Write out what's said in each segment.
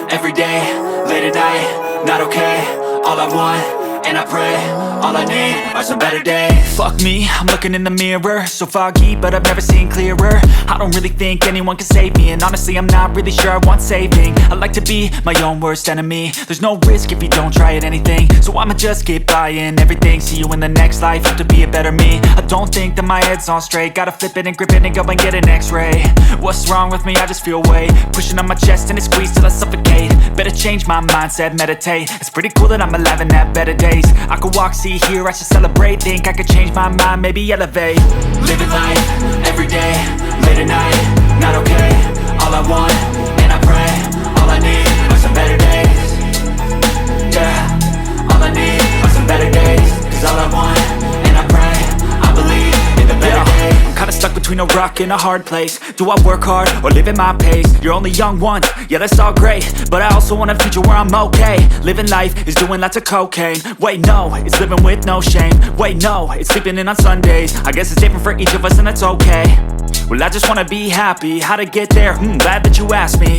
every day, late at night, not okay. All I want, and I pray, all I need are some better days. Fuck me, I'm looking in the mirror, so foggy, but I've never seen clearer. I don't really think anyone can save me, and honestly I'm not really sure I want saving. I like to be my own worst enemy. There's no risk if you don't try at anything, so I'ma just keep buying everything. See you in the next life, have to be a better me. I don't think that my head's on straight, gotta flip it and grip it and go and get an x-ray. What's wrong with me? I just feel weight pushing on my chest and it squeezes till I suffocate. Better change my mindset, meditate. It's pretty cool that I'm alive and have better days. I could walk, see, hear, I should celebrate. Think I could change my mind, maybe elevate. Living life, every day, late at night, not okay. All I want, and I pray, all I need are some better days. Yeah, all I need are some better days. Cause all I want, and I pray, I believe in the better days. I'm kinda stuck between a rock and a hard place. Do I work hard or live at my pace? You're only young once, yeah that's all great, but I also want a future where I'm okay. Living life is doing lots of cocaine. Wait no, it's living with no shame. Wait no, it's sleeping in on Sundays. I guess it's different for each of us and that's okay. Well I just wanna be happy, how to get there? Glad that you asked me.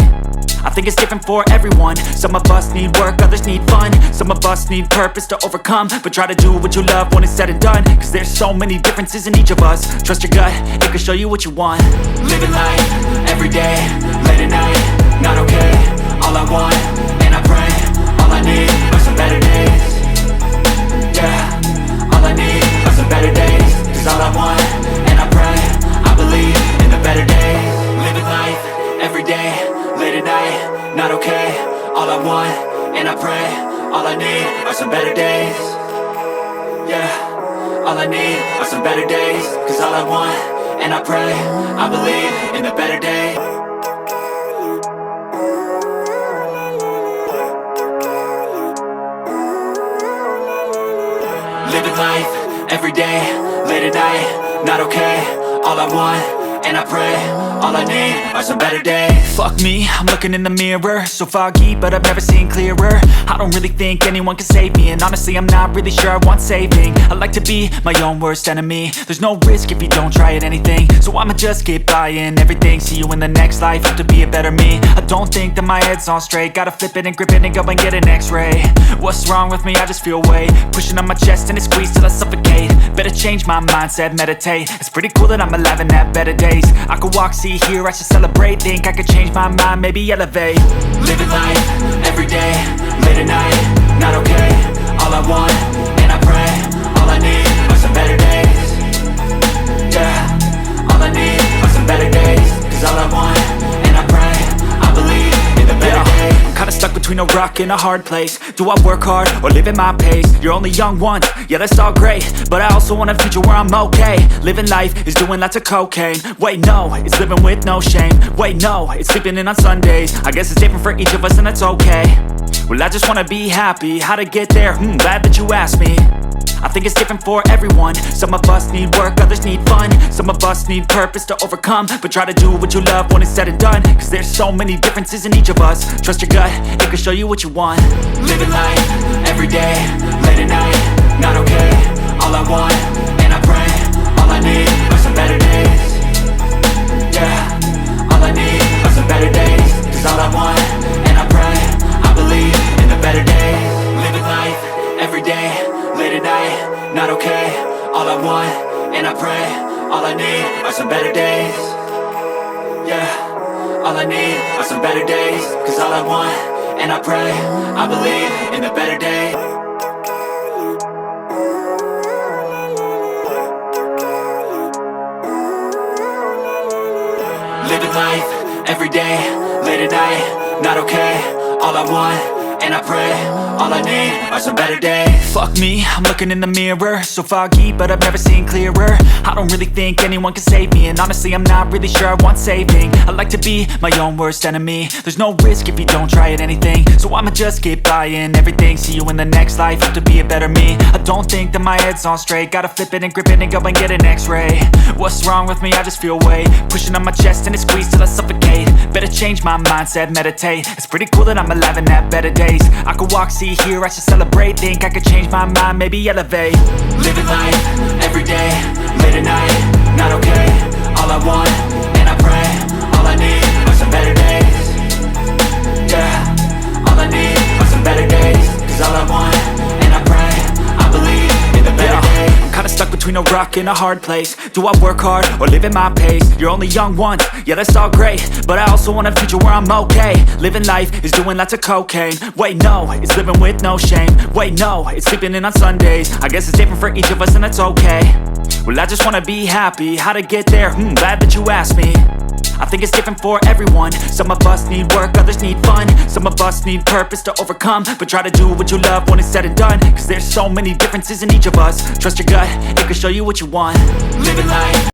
I think it's different for everyone. Some of us need work, others need fun. Some of us need purpose to overcome. But try to do what you love when it's said and done. Cause there's so many differences in each of us. Trust your gut, it can show you what you want. Living life, every day, late at night, not okay. All I want, and I pray, all I need are some better days. Yeah, all I need are some better days. Cause all I want, and I pray, I believe in the better days. Living life, every day, late at night, not okay. All I want, and I pray, all I need are some better days. Yeah, all I need are some better days. Cause all I want, and I pray, I believe in the better days. Living life, every day, late at night, not okay. All I want, and I pray, all I need are some better days. Fuck me, I'm looking in the mirror, so foggy, but I've never seen clearer. I don't really think anyone can save me, and honestly I'm not really sure I want saving. I like to be my own worst enemy. There's no risk if you don't try at anything, so I'ma just keep buying everything. See you in the next life, have to be a better me. I don't think that my head's on straight, gotta flip it and grip it and go and get an x-ray. What's wrong with me? I just feel weight pushing on my chest and it squeezes till I suffocate. Better change my mindset, meditate. It's pretty cool that I'm alive and have better days. I could walk, see, hear, I should celebrate. Think I could change my mind, maybe elevate. Living life, every day, late at night, not okay. All I want, and I pray, all I need are some better days. Yeah, all I need are some better days. Cause all I want, and I pray, I believe in the better days. I'm kinda stuck between a rock and a hard place. Do I work hard or live at my pace? You're only young once, yeah that's all great, but I also want a future where I'm okay. Living life is doing lots of cocaine. Wait no, it's living with no shame. Wait no, it's sleeping in on Sundays. I guess it's different for each of us and that's okay. Well I just wanna be happy, how to get there? Glad that you asked me. I think it's different for everyone. Some of us need work, others need fun. Some of us need purpose to overcome. But try to do what you love when it's said and done. Cause there's so many differences in each of us. Trust your gut, it can show you what you want. Living life, every day, late at night, not okay. All I want, and I pray, all I need are some better days. Yeah, all I need are some better days. Cause all I want, and I pray, I believe in the better days. Living life, every day, late at night, not okay. All I want, and I pray, all I need are some better days. Yeah, all I need are some better days. Cause all I want, and I pray, I believe in the better days. Living life, every day, late at night, not okay. All I want, and I pray, all I need are some better days. Fuck me, I'm looking in the mirror, so foggy, but I've never seen clearer. I don't really think anyone can save me, and honestly I'm not really sure I want saving. I like to be my own worst enemy. There's no risk if you don't try at anything, so I'ma just keep buying everything. See you in the next life, have to be a better me. I don't think that my head's on straight, gotta flip it and grip it and go and get an x-ray. What's wrong with me? I just feel weight pushing on my chest and it squeezes till I suffocate. Better change my mindset, meditate. It's pretty cool that I'm alive and have better days. I could walk, see, hear, I should celebrate. Think I could change my mind, maybe elevate. Living life, every day, late at night, not okay. All I want, and I pray, all I need are some better days. Yeah, a rock in a hard place. Do I work hard or live at my pace? You're only young once, yeah that's all great, but I also want a future where I'm okay. Living life is doing lots of cocaine. Wait no, it's living with no shame. Wait no, it's sleeping in on Sundays. I guess it's different for each of us and that's okay. Well I just wanna be happy, how to get there? Glad that you asked me. I think it's different for everyone. Some of us need work, others need fun. Some of us need purpose to overcome. But try to do what you love when it's said and done, cause there's so many differences in each of us. Trust your gut, it can show you what you want. Living life